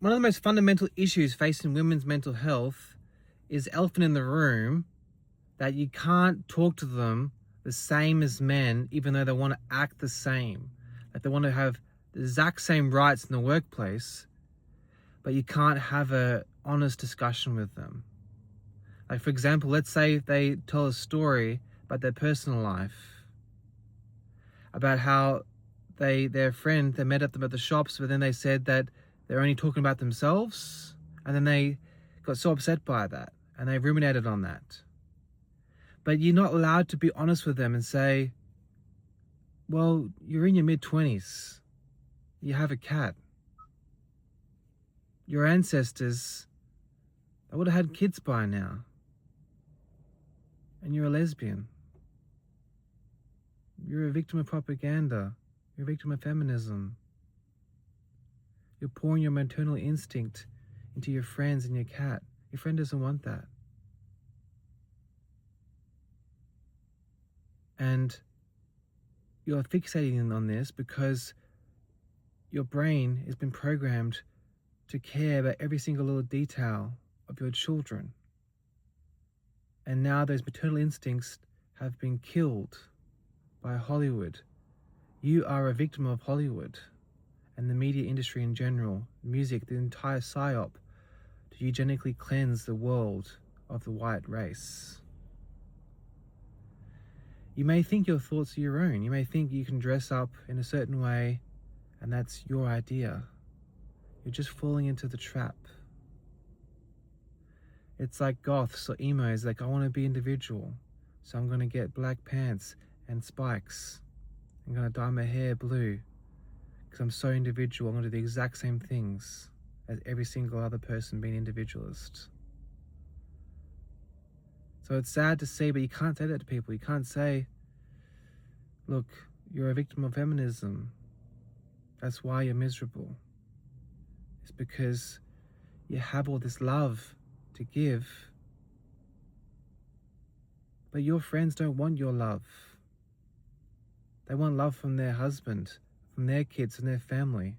One of the most fundamental issues facing women's mental health is elephant in the room, that you can't talk to them the same as men, even though they want to act the same. Like they want to have the exact same rights in the workplace, but you can't have a honest discussion with them. Like, for example, let's say they tell a story about their personal life, about how their friend, they met up them at the shops, but then they said that they're only talking about themselves, and then they got so upset by that, and they ruminated on that. But you're not allowed to be honest with them and say, well, you're in your mid-20s. You have a cat. Your ancestors, they would have had kids by now. And you're a lesbian. You're a victim of propaganda. You're a victim of feminism. You're pouring your maternal instinct into your friends and your cat. Your friend doesn't want that. And you're fixating on this because your brain has been programmed to care about every single little detail of your children. And now those maternal instincts have been killed by Hollywood. You are a victim of Hollywood and the media industry in general, music, the entire psyop, to eugenically cleanse the world of the white race. You may think your thoughts are your own. You may think you can dress up in a certain way and that's your idea. You're just falling into the trap. It's like goths or emos, like, I want to be individual, so I'm going to get black pants and spikes. I'm going to dye my hair blue because I'm so individual. I'm going to do the exact same things as every single other person, being individualist. So it's sad to see, but you can't say that to people. You can't say, look, you're a victim of feminism. That's why you're miserable. It's because you have all this love to give, but your friends don't want your love. They want love from their husband, from their kids and their family.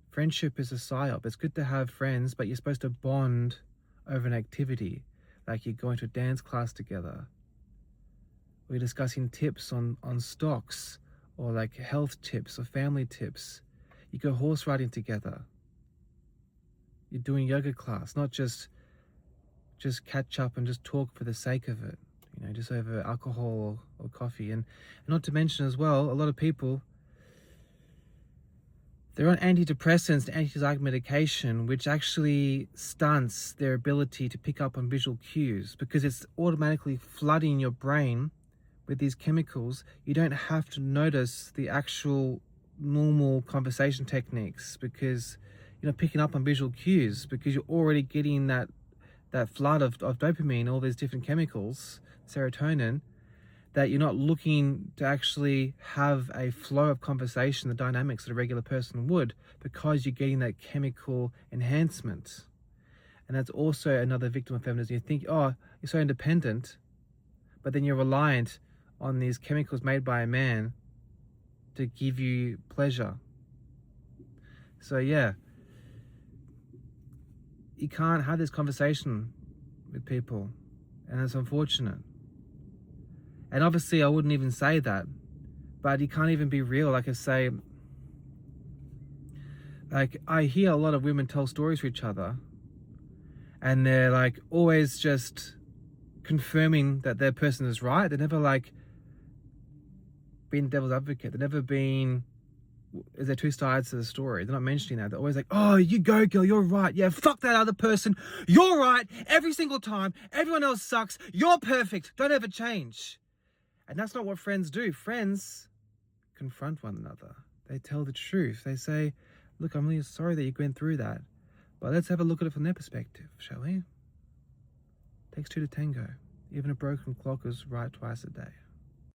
Friendship is a psyop. It's good to have friends, but you're supposed to bond over an activity, like you're going to a dance class together, or you're discussing tips on stocks, or like health tips or family tips. You go horse riding together. You're doing yoga class, not just catch up and just talk for the sake of it, just over alcohol or coffee. And not to mention as well, a lot of people, they're on antidepressants and anti-anxiety medication, which actually stunts their ability to pick up on visual cues because it's automatically flooding your brain with these chemicals. You don't have to notice the actual normal conversation techniques because you're not picking up on visual cues, because you're already getting that flood of dopamine, all these different chemicals, serotonin, that you're not looking to actually have a flow of conversation, the dynamics that a regular person would, because you're getting that chemical enhancement. And that's also another victim of feminism. You think, oh, you're so independent, but then you're reliant on these chemicals made by a man to give you pleasure. So yeah, you can't have this conversation with people, and it's unfortunate. And obviously I wouldn't even say that, but you can't even be real. Like I say, like I hear a lot of women tell stories to each other, and they're like always just confirming that their person is right. They're never like being devil's advocate. They're never being, is there two sides to the story? They're not mentioning that. They're always like, oh, you go girl, you're right. Yeah, fuck that other person. You're right every single time. Everyone else sucks. You're perfect. Don't ever change. And that's not what friends do. Friends confront one another. They tell the truth. They say, look, I'm really sorry that you went through that, but let's have a look at it from their perspective, shall we? Takes two to tango. Even a broken clock is right twice a day.